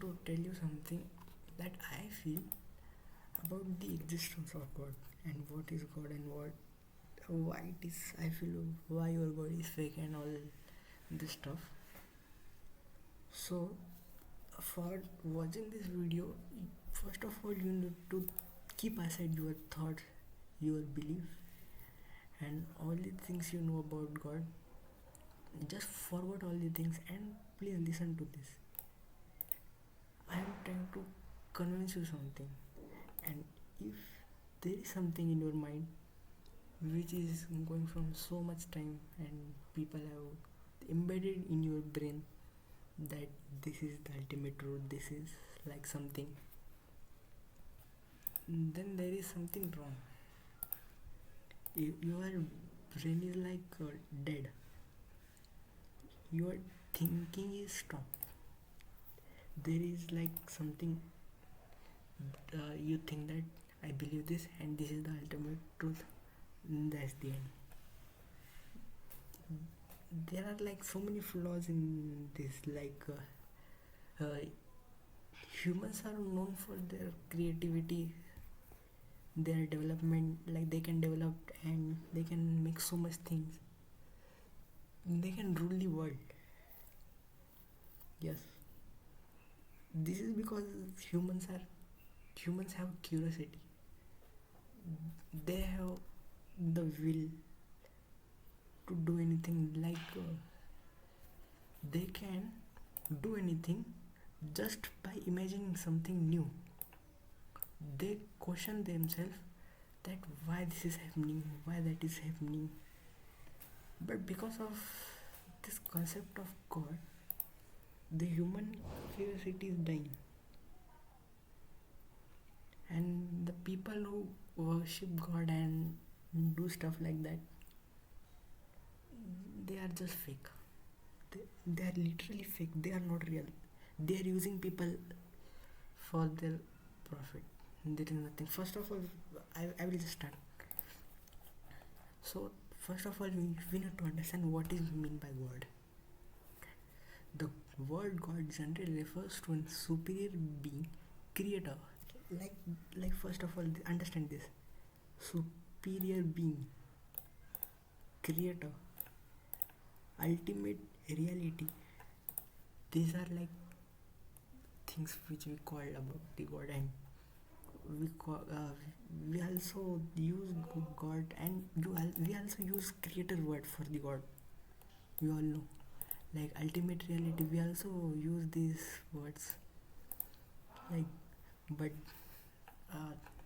want to tell you something that I feel about the existence of God and what is God and why it is I feel why your God is fake and all this stuff. So for watching this video, first of all you need to keep aside your thoughts, your belief and all the things you know about God. Just forget all the things and please listen to this. I am trying to convince you something, and if there is something in your mind which is going from so much time and people have embedded in your brain that this is the ultimate truth, this is like something, then there is something wrong. Your brain is like dead. Your thinking is stopped. There is like something, you think that I believe this and this is the ultimate truth. That's the end. There are like so many flaws in this. Humans are known for their creativity, their development. Like they can develop and they can make so much things. They can rule the world. Yes, this is because humans have curiosity. They have the will to do anything. They can do anything just by imagining something new. They question themselves that why this is happening, why that is happening. But because of this concept of God, the human curiosity is dying. And the people who worship God and do stuff like that, they are just fake. They are literally fake. They are not real. They are using people for their profit. There is nothing. First of all, I will just start. So, first of all, we need to understand what is meant by God. The word God generally refers to a superior being, creator. Like first of all, understand this. Superior being, creator, ultimate reality. These are like things which we call about the God, and we also use God, and we also use creator word for the God. We all know, like ultimate reality. We also use these words, like, but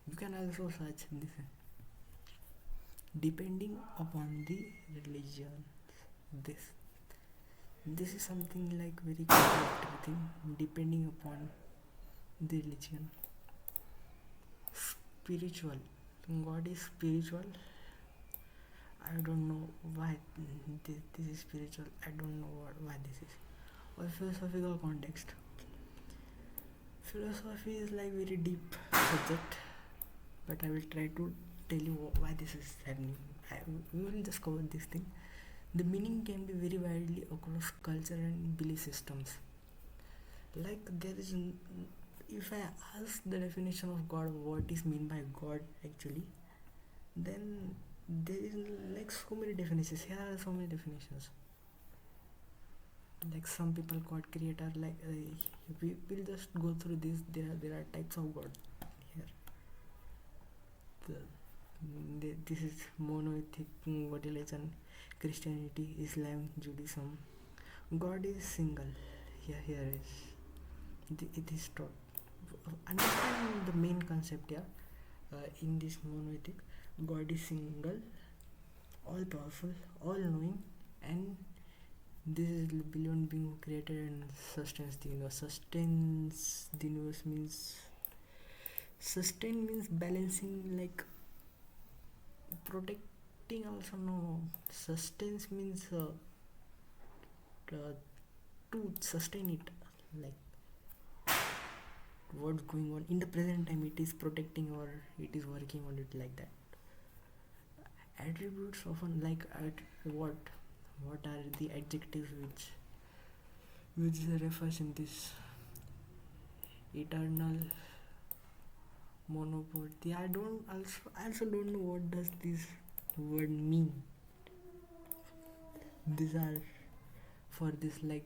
you can also search this. Depending upon the religion, this is something like very contradictory thing. Depending upon the religion, spiritual. God is spiritual. I don't know why this is spiritual. I don't know why this is. Or philosophical context. Philosophy is like very deep subject, but I will try to tell you why this is happening. We will just cover this thing. The meaning can be very widely across culture and belief systems. Like there is, if I ask the definition of God, what is meant by God actually, then there is like so many definitions. Here are so many definitions. Like some people call creator. Like we will just go through this. There are types of God here. This is monotheistic God religion, Christianity, Islam, Judaism. God is single. Here is it is taught. Understand the main concept here. In this monotheistic, God is single, all powerful, all knowing, and this is the beyond being who created and sustains the universe. Sustains the universe means, sustain means balancing, like protecting also. No, sustains means to sustain it, like what's going on in the present time, it is protecting or it is working on it, like that. Attributes often like what are the adjectives which refers in this. eternal monopoly. I also don't know what does this word mean. These are for this like,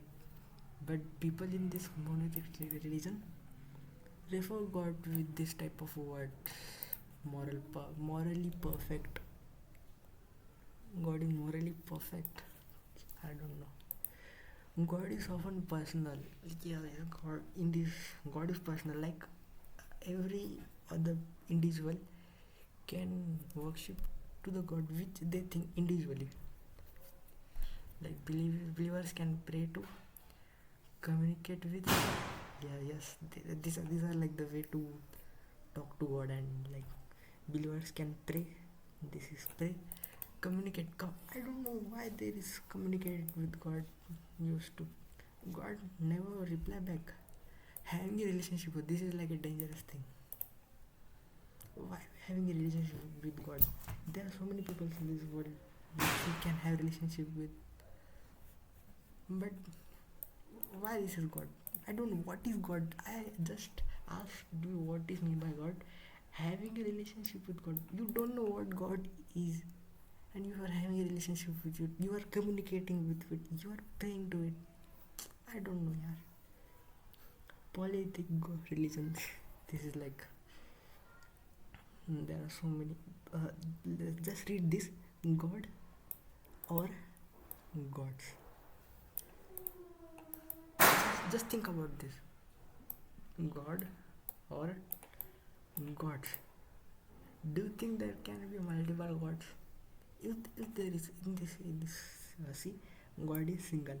but people in this monotheistic religion refer God with this type of word, morally perfect. God is morally perfect. I don't know. God is often personal. Yeah, God in this God is personal. Like every other individual can worship to the God which they think individually. Like believers can pray to communicate with. Yeah, yes. These are like the way to talk to God, and like believers can pray. This is pray, communicate. I don't know why there is communicate with God used to. God never reply back. Having a relationship with this is like a dangerous thing. Why having a relationship with God? There are so many people in this world which we can have relationship with, but why this is God? I don't know what is God. I just asked you what is meant by God. Having a relationship with God. You don't know what God is, and you are having a relationship with it. You are communicating with it. You are praying to it. I don't know, yaar. Polytheistic religions. This is like there are so many. Just read this: God or gods. Just think about this: God or gods. Do you think there can be multiple gods? If there is in this see, God is single.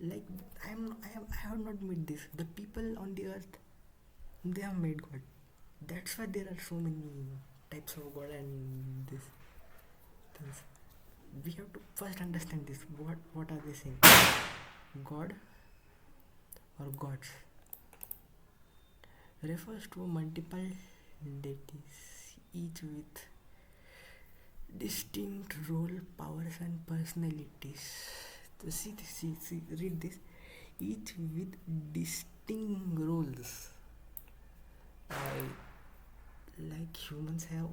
Like I have not made this. The people on the earth, they have made God. That's why there are so many types of God and this things. We have to first understand this. What are they saying? God or gods refers to multiple deities, each with distinct role, powers, and personalities. See, read this. Each with distinct roles. Like humans have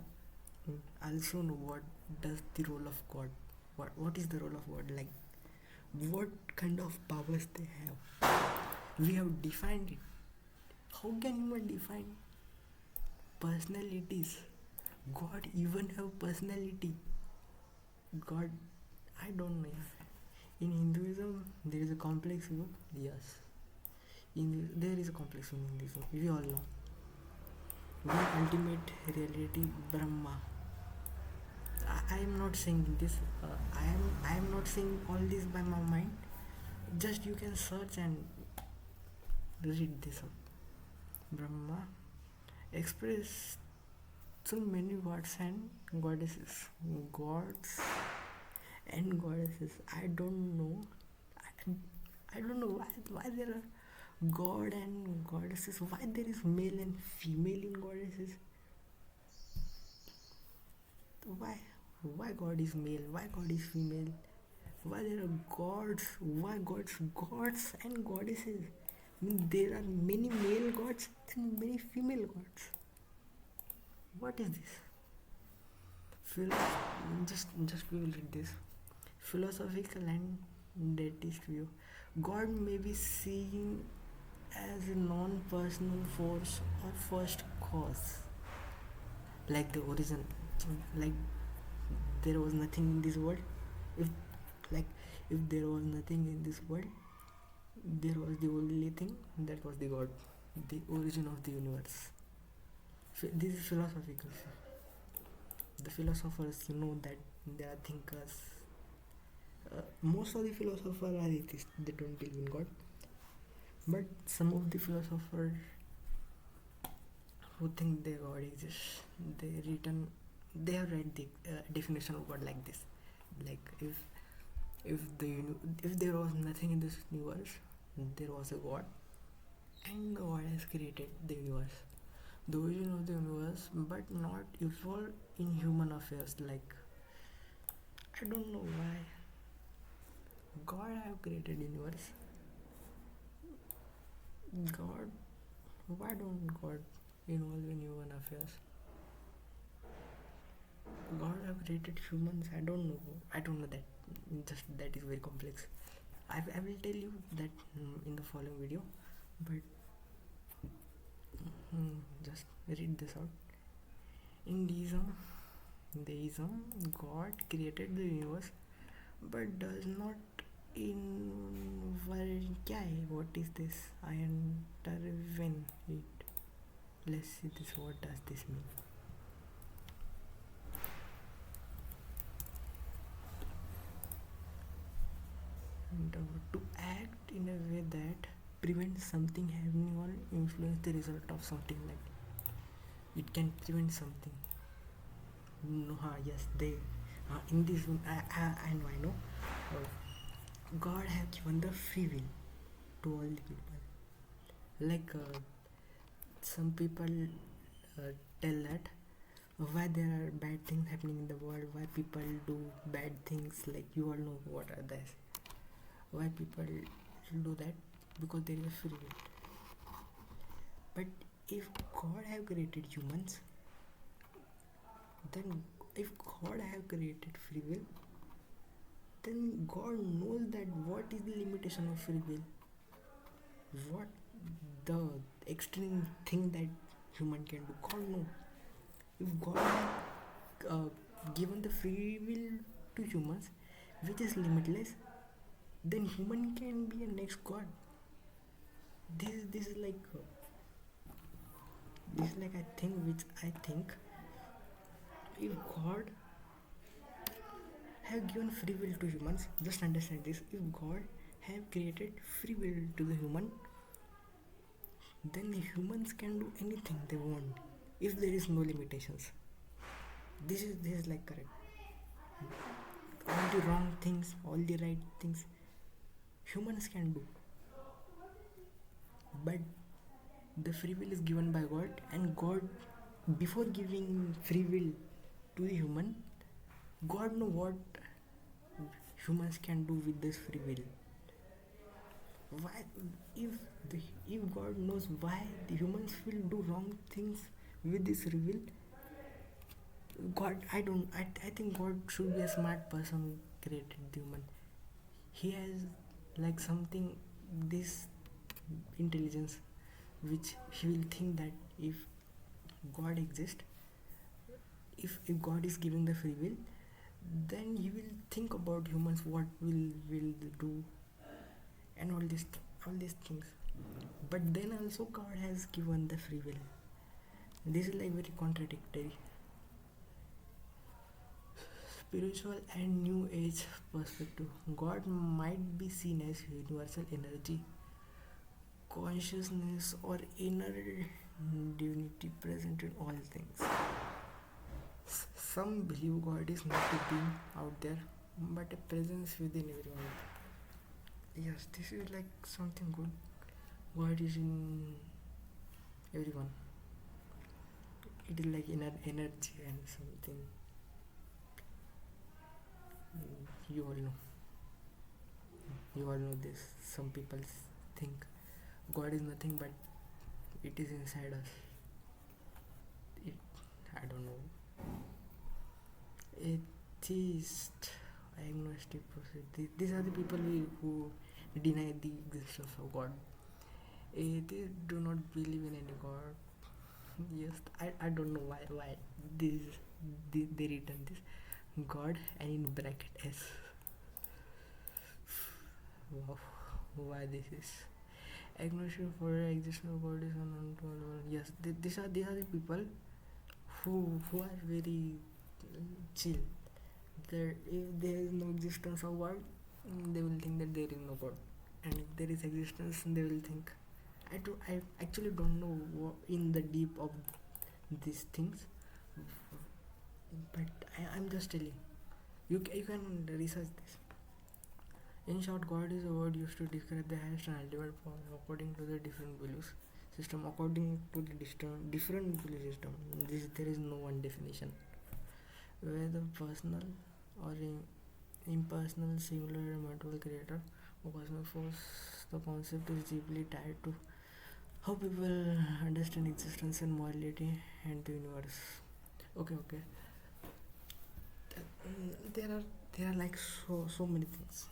also know what does the role of God. What is the role of God like? What kind of powers they have? We have defined it. How can human define personalities? God even have personality. God, I don't know. In Hinduism, there is a complex view. Yes, there is a complex view in Hinduism. We all know. One ultimate reality, Brahma. I am not saying this. I am not saying all this by my mind. Just you can search and read this up. Brahma expressed so many gods and goddesses. Gods and goddesses. I don't know. I don't know why there are god and goddesses. Why there is male and female in goddesses? Why? Why God is male? Why God is female? Why there are gods? Why gods? Gods and goddesses. I mean, there are many male gods and many female gods. What is this? Just we will read this. Philosophical and deist view. God may be seen as a non-personal force or first cause, like the origin, like there was nothing in this world. If like if there was nothing in this world, there was the only thing that was the God, the origin of the universe. This is philosophical. The philosophers know that they are thinkers. Most of the philosophers are atheists, they don't believe in God. But some of the philosophers who think their God exists, they have read the definition of God like this. Like if there was nothing in this universe, there was a God, and God has created the universe, the origin of the universe, but not useful in human affairs. Like I don't know why God have created universe, God, why don't God involve in human affairs? God have created humans. I don't know. I don't know that. Just that is very complex. I will tell you that in the following video. But just read this out. In deism, God created the universe, but does not involve. क्या है? What is this? I intervene it. Let's see this. What does this mean? And, to act in a way that prevents something happening or influence the result of something, like it can prevent something. No, yes, they. In this, I know. God have given the free will to all the people. Like some people tell that why there are bad things happening in the world, why people do bad things. Like you all know what are those. Why people do that? Because there is a free will. But if God have created humans, then if God have created free will, then God knows that what is the limitation of free will, what the extreme thing that human can do. God knows. If God have given the free will to humans, which is limitless, then human can be a next God. This is like I think if God have given free will to humans, just understand this. If God have created free will to the human, then the humans can do anything they want if there is no limitations. This is like correct. All the wrong things, all the right things, humans can do. But the free will is given by God, and God, before giving free will to the human, God know what humans can do with this free will. Why, if the if God knows why the humans will do wrong things with this free will, God, I think God should be a smart person who created the human. He has like something, this intelligence, which he will think that if God exists, if God is giving the free will, then he will think about humans, what will do, and all these things. But then also God has given the free will. This is like very contradictory. Spiritual and new age perspective. God might be seen as universal energy, consciousness, or inner divinity present in all things. Some believe God is not a being out there, but a presence within everyone. Yes, this is like something good. God is in everyone. It is like inner energy and something. You all know. You all know this. Some people think God is nothing, but it is inside us. It, I don't know. Atheist, agnostic, these are the people who deny the existence of God. They do not believe in any God. Yes, I don't know why they written this God and in bracket S. Wow, why this is agnostic for existence of God is unknown to all. Yes, these are the people who are very chill. That if there is no existence of God, they will think that there is no God, and if there is existence, they will think. I actually don't know in the deep of these things, but I'm just telling. You can research this. In short, God is a word used to describe the highest and ultimate power according to the different beliefs system. According to the different belief system, there is no one definition. Whether personal or impersonal, singular, multiple creator or cosmic force, the concept is deeply tied to how people understand existence and morality and the universe. Okay. There are like so many things.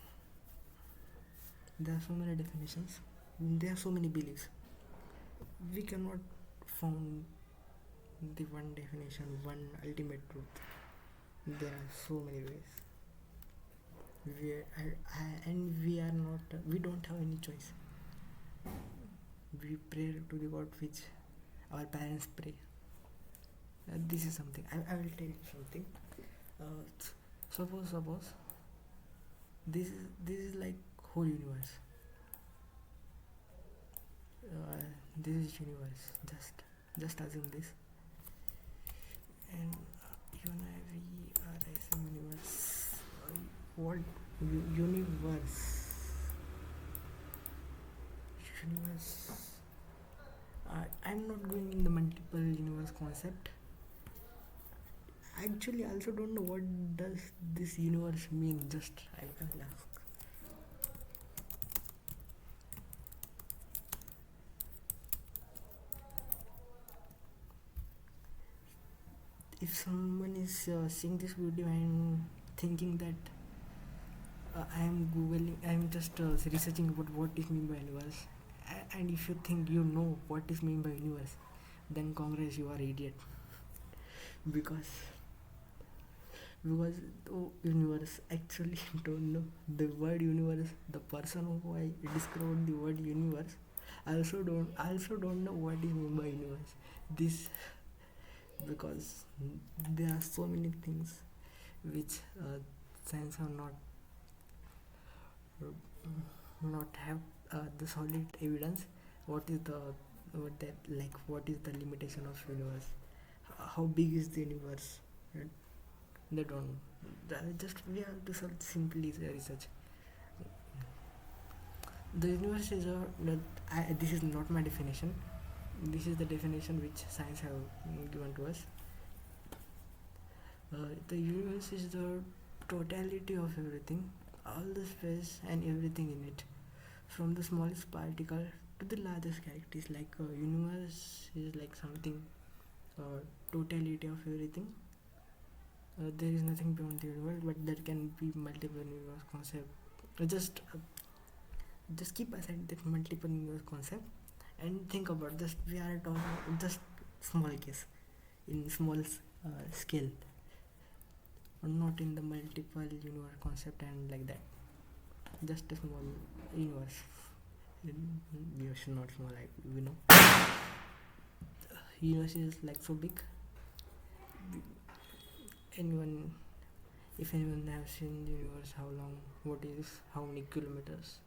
There are so many definitions. There are so many beliefs. We cannot found the one definition, one ultimate truth. There are so many ways. And we are not. We don't have any choice. We pray to the God which our parents pray. This is something. I will tell you something. Uh, suppose this is like whole universe. Uh, this is universe. Just assume this. And you and I, we are as a universe. What universe? Universe. I'm not going in the multiple universe concept. Actually, I also don't know what does this universe mean. Just I will ask. If someone is seeing this video and thinking that I am googling, I am just researching about what is mean by universe, and if you think you know what is mean by universe, then congrats, you are idiot. because universe actually don't know the word universe. The person who I described the word universe also don't know what is mean by universe. This because there are so many things which science are not have the solid evidence. What is the what is the limitation of universe? How big is the universe? Right? They don't. Just we have to simply research. The universe is this is not my definition. This is the definition which science have given to us. The universe is the totality of everything, all the space and everything in it, from the smallest particle to the largest galaxies. Like universe is like something, totality of everything. There is nothing beyond the universe, but there can be multiple universe concept. Just keep aside that multiple universe concept and think about just we are talking just small case in small scale, not in the multiple universe concept and like that. Just a small universe. We should not small, like we know. Universe is like so big. Anyone, if anyone has seen the universe, how long? What is how many kilometers?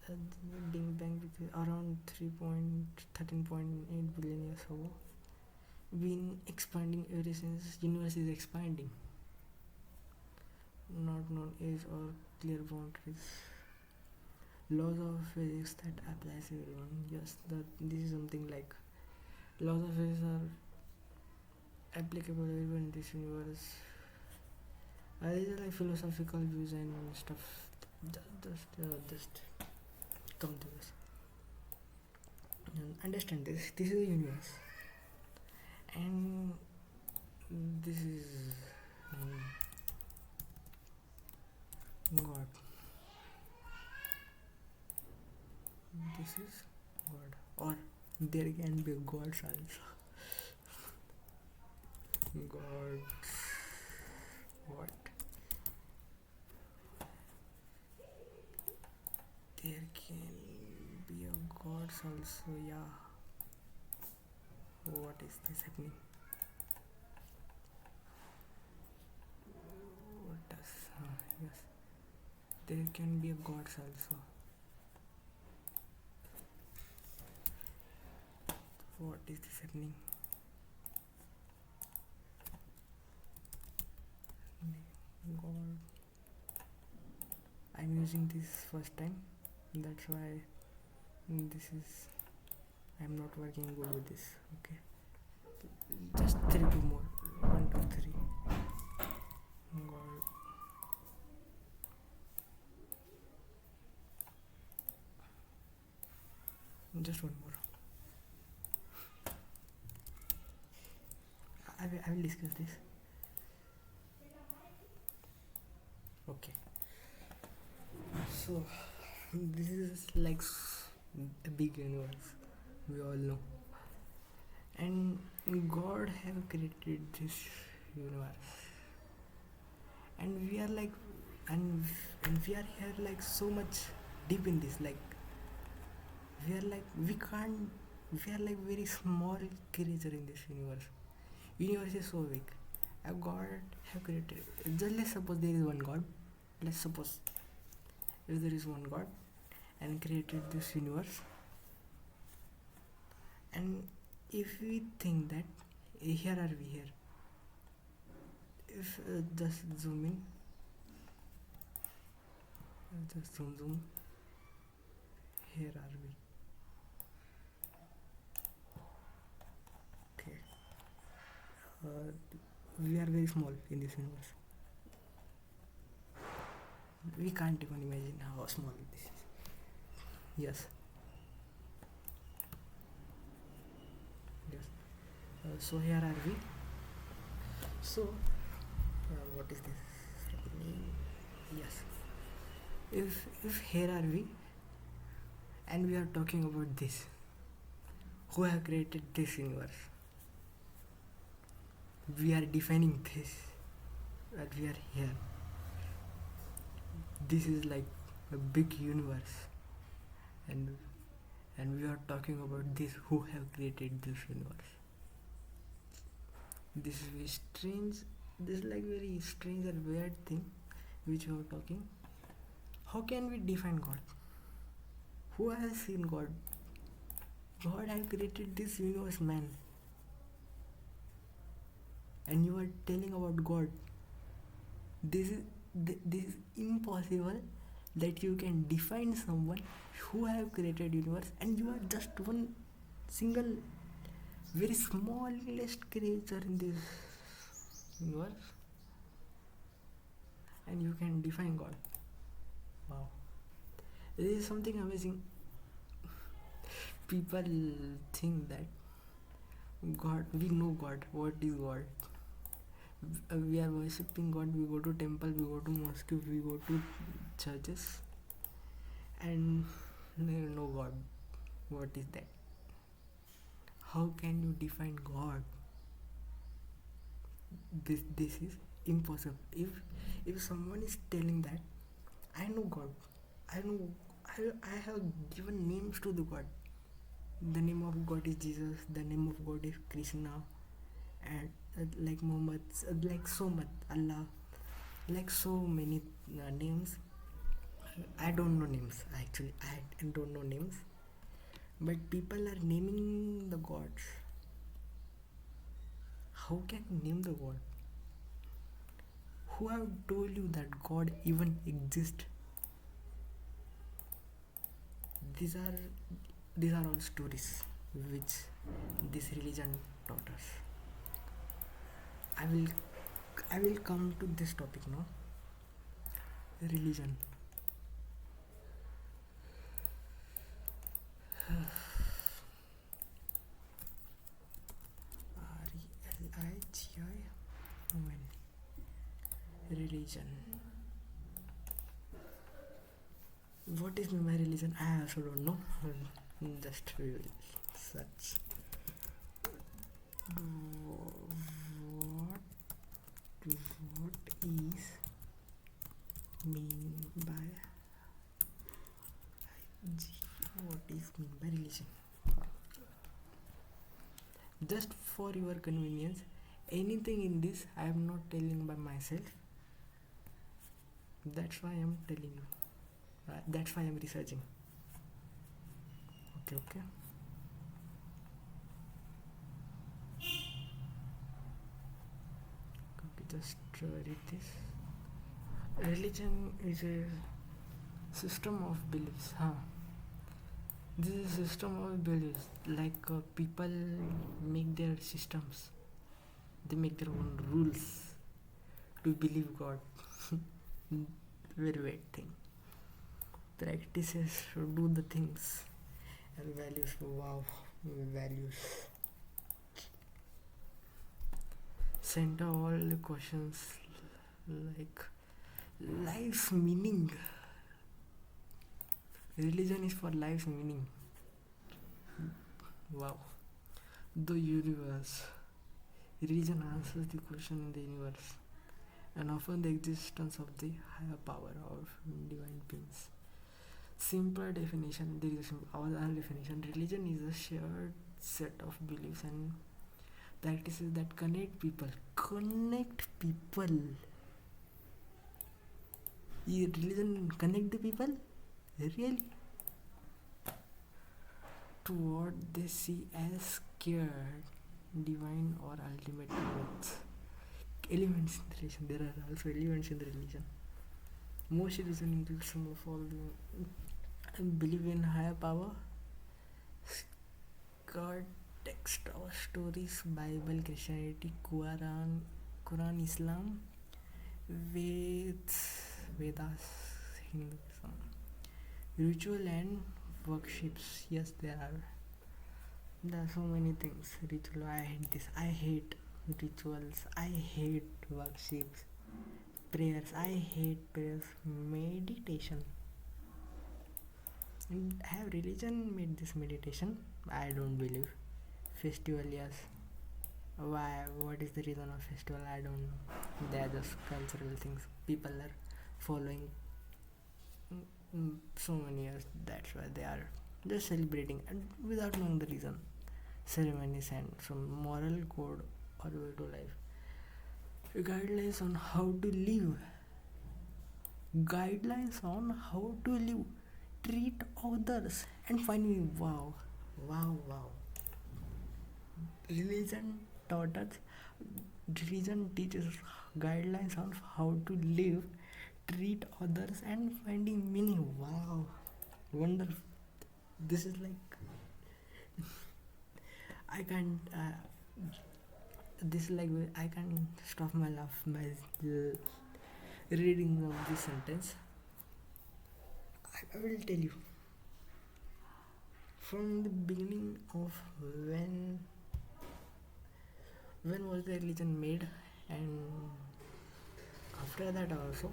The Big Bang is around 3.13.8 billion years ago. Been expanding ever since. Universe is expanding. Not known age or clear boundaries. Laws of physics that applies to everyone. Yes, this is something like laws of physics are applicable everywhere in this universe. These are like philosophical views and stuff. Just come to this and understand this. This is the universe, and this is God. This is God, or there can be gods also. Gods. What? There can be a gods also. Yeah. What is this happening? What does? Yes. There can be a gods also. What is this happening? God. I'm using this first time. That's why this is. I'm not working good with this. Okay. Just 2 more. 1, 2, 3. God. just one more. I will discuss this. Okay. So this is like a big universe. We all know, and God have created this universe, and we are like, and we are here like so much deep in this. Like we are like we can't. We are like very small creature in this universe. Universe is so big. A God have created. Just let's suppose there is one God. Let's suppose if there is one God and created this universe, and if we think that here are we here, if just zoom in, just zoom, here are we. Okay, uh, we are very small in this universe. We can't even imagine how small this is. Yes, yes. So here are we. So what is this happening? Yes. If here are we, and we are talking about this, who have created this universe? We are defining this, that we are here. This is like a big universe, and we are talking about this, who have created this universe. This is very strange. This is like very strange and weird thing which we are talking. How can we define God? Who has seen God? God has created this universe, man. And you are telling about God. This is impossible that you can define someone who have created universe, and you are just one single very smallest creature in this universe, and you can define God. Wow, this is something amazing. People think that God, we know God. What is God? We are worshipping God. We go to temple, we go to mosque, we go to churches, and they know God. What is that? How can you define God? This is impossible. If someone is telling that I know God, I have given names to the God. The name of God is Jesus. The name of God is Krishna, and like Muhammad, like so much Allah, like so many names. I don't know names actually. I don't know names, but people are naming the gods. How can you name the God? Who have told you that God even exists? These are all stories which this religion taught us. I will come to this topic now. Religion. RELIGION. Religion. What is my religion? I also don't know. Just we will search. What is mean by what is mean by religion? Just for your convenience, anything in this I am not telling by myself. That's why I am telling you. That's why I am researching. Okay. Just read this. Religion is a system of beliefs. This is a system of beliefs. Like people make their systems. They make their own rules to believe God. Very weird thing. Practices do the things, And values, wow, values. Center all the questions like life's meaning. Religion is for life's meaning. Wow. The universe. Religion answers the question in the universe and often the existence of the higher power of divine beings. Simple definition, there is our definition. Religion is a shared set of beliefs and practices that connect people. Connect people. Religion connect the people? Really? To what they see as scared, divine or ultimate truth. Elements in the religion. There are also elements in the religion. Most religion includes some of all the believe in higher power, God, text or stories, Bible, Christianity, Quran, Islam, Vedas, Hinduism, ritual and worships. Yes, there are so many things. Ritual, I hate this. I hate rituals. I hate worships. Prayers, I hate prayers. Meditation. And have religion made this meditation? I don't believe. Festival, yes. Why? What is the reason of festival? I don't know. They are just cultural things. People are following so many years. That's why they are just celebrating and without knowing the reason. Ceremonies and some moral code or way to life. Guidelines on how to live. Guidelines on how to live. Treat others and find me. Wow. Religion taught us. Religion teaches guidelines on how to live, treat others, and finding meaning. Wow, wonderful. This is like I can't. This is like I can't stop my laugh by reading of this sentence. I will tell you from the beginning of when was the religion made, and after that also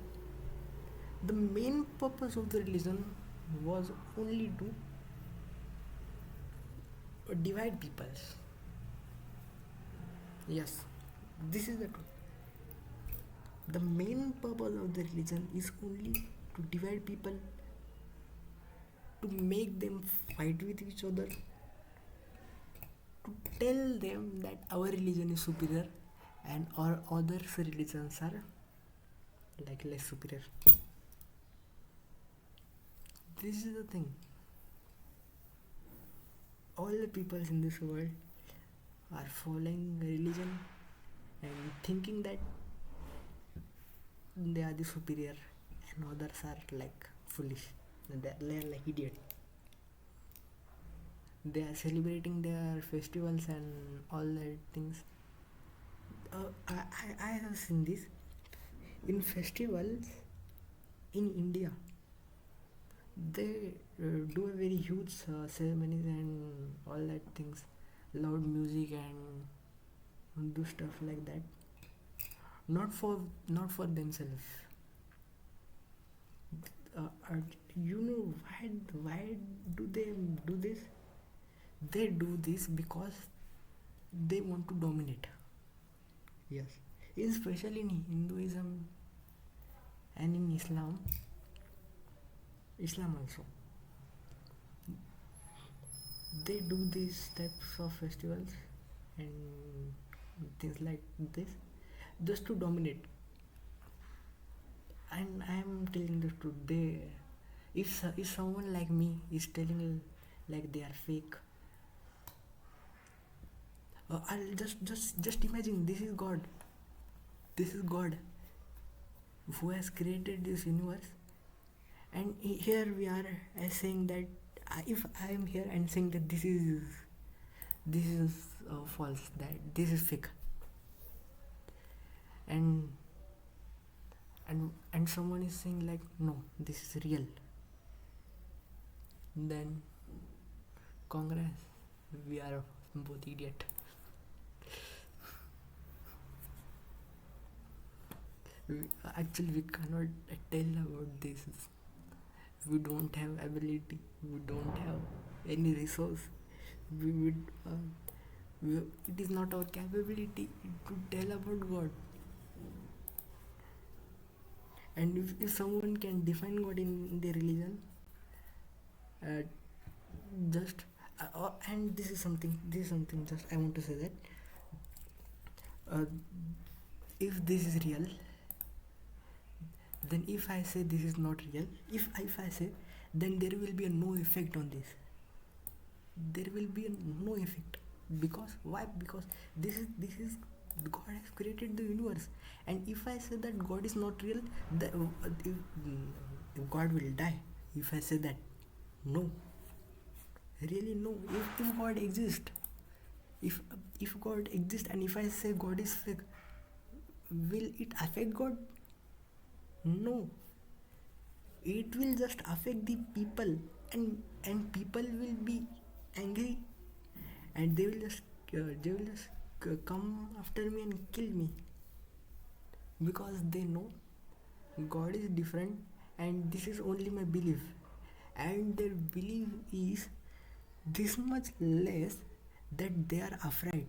the main purpose of the religion was only to divide peoples. Yes, this is the truth. The main purpose of the religion is only to divide people, to make them fight with each other, to tell them that our religion is superior and our other religions are like less superior. This is the thing. All the people in this world are following religion and thinking that they are the superior and others are like foolish. They are like idiot. They are celebrating their festivals and all that things. I have seen this in festivals in India. They do a very huge ceremonies and all that things, loud music and do stuff like that. Not for themselves. You know why do they do this? They do this because they want to dominate. Yes, especially in Hinduism and in Islam also. They do these types of festivals and things like this just to dominate. And I am telling the truth. If someone like me is telling like they are fake, I'll just imagine this is God. This is God who has created this universe, and here we are saying that if I am here and saying that this is false, that this is fake, and someone is saying like no, this is real, then Congress, we are both idiot. Actually, we cannot tell about this. We don't have ability. We don't have any resource. We would. We, it is not our capability to tell about God. And if someone can define God in their religion, uh, just and this is something. This is something. Just I want to say that uh, if this is real, then if I say this is not real, if I say, then there will be a no effect on this. There will be a no effect. Because why? Because this is God has created the universe. And if I say that God is not real, if God will die. If I say that, no, really no. If God exists, if if God exists, and if I say God is fake, will it affect God? No, it will just affect the people, and people will be angry, and they will just come after me and kill me, because they know God is different, and this is only my belief, and their belief is this much less that they are afraid.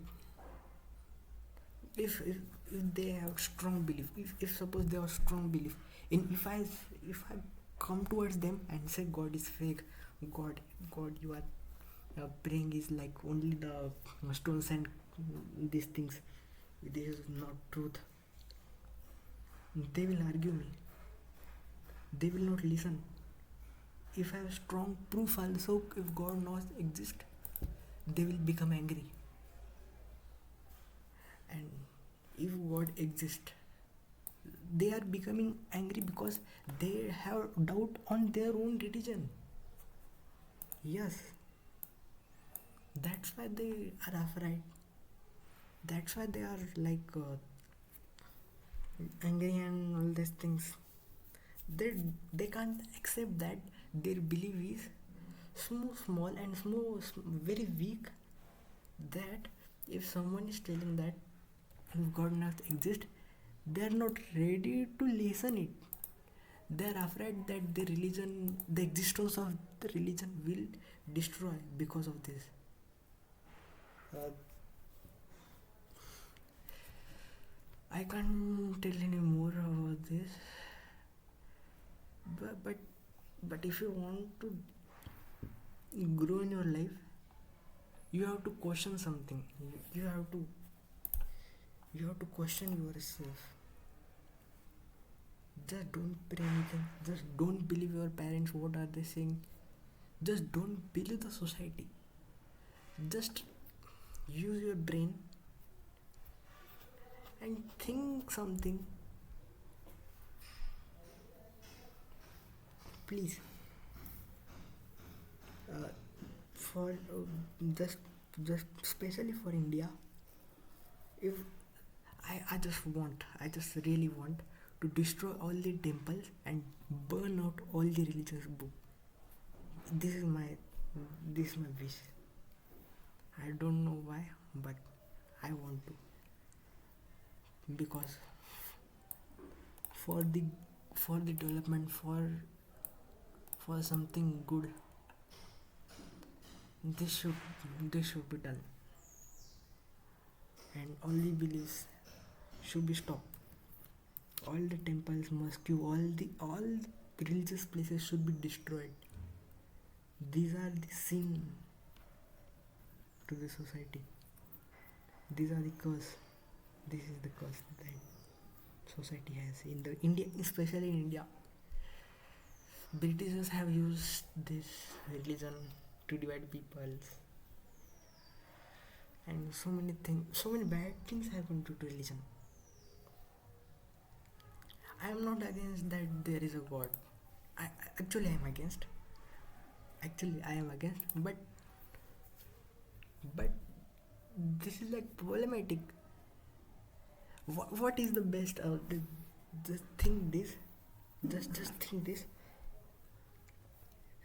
If they have strong belief, if suppose they have strong belief in, if I come towards them and say God is fake, god you are praying is like only the stones and these things, this is not truth, they will argue me, they will not listen. If I have strong proof also, if God not exist, they will become angry. And if God exists, they are becoming angry because they have doubt on their own religion. Yes, that's why they are afraid. That's why they are like angry and all these things. They can't accept that their belief is small and very weak. That if someone is telling that if God not exist, they are not ready to listen it. They are afraid that the religion, the existence of the religion will destroy because of this. Uh, I can't tell any more about this, but, but but if you want to grow in your life, you have to question something. You have to question yourself. Just don't pray anything. Just don't believe your parents. What are they saying? Just don't believe the society. Just use your brain and think something. Please. Uh, for just just especially for India, if I just really want to destroy all the temples and burn out all the religious book. This is my this is my wish. I don't know why, but I want to, because for the for the development, for something good, this should be done, and all the beliefs should be stopped. All the temples, mosque, all religious places should be destroyed. These are the sin to the society. These are the curse. This is the curse that society has in the India, especially in India. Britishers have used this religion to divide peoples, and so many things, so many bad things happen to religion. I am not against that there is a God. Actually I am against. Actually I am against, but this is like problematic. What is the best? Just think this. Just think this.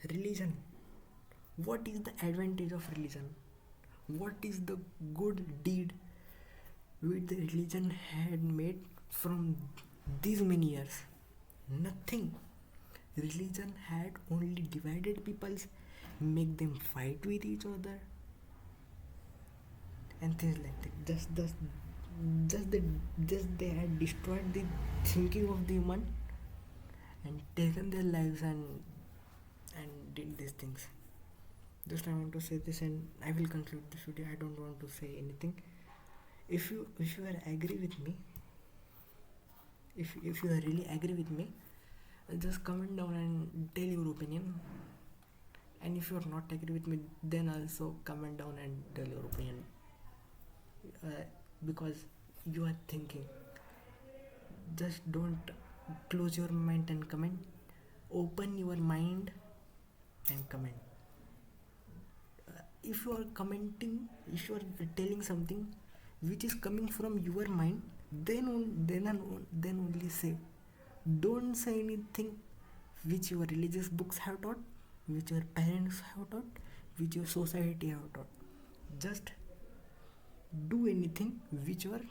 Religion. What is the advantage of religion? What is the good deed which the religion had made from these many years? Nothing. Religion had only divided peoples, make them fight with each other, and things like that. Just the, just they had destroyed the thinking of the human and taken their lives and did these things. Just I want to say this, and I will conclude this video. I don't want to say anything. If you are agree with me, if you are really agree with me, just comment down and tell your opinion. And if you are not agree with me, then also comment down and tell your opinion. Because you are thinking. Just don't close your mind and comment. Open your mind and comment. If you are commenting, if you are telling something which is coming from your mind, then only say. Don't say anything which your religious books have taught, which your parents have taught, which your society have taught. Just do anything which your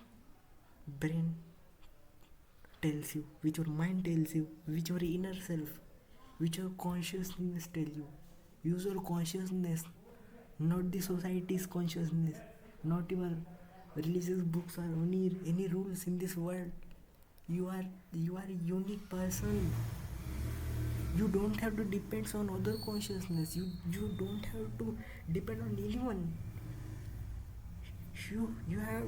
brain tells you, which your mind tells you, which your inner self, which your consciousness tell you. Use your consciousness, not the society's consciousness, not your religious books or any rules in this world. You are a unique person. You don't have to depend on other consciousness. You don't have to depend on anyone. You have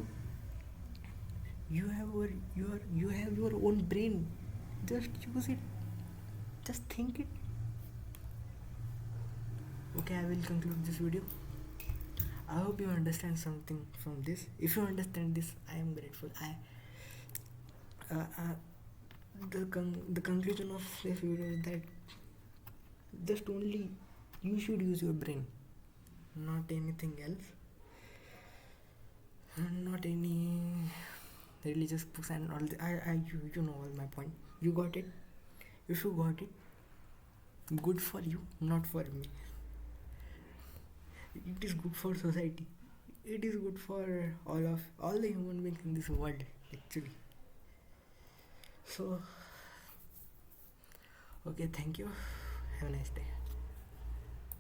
you have your own brain. Just use it. Just think it. Okay, I will conclude this video. I hope you understand something from this. If you understand this, I am grateful. The conclusion of this video is that just only you should use your brain, not anything else, and not any religious books and all. You know all my point. You got it. If you got it, good for you, not for me. It is good for society. It is good for all the human beings in this world, actually. So, okay, thank you. Have a nice day.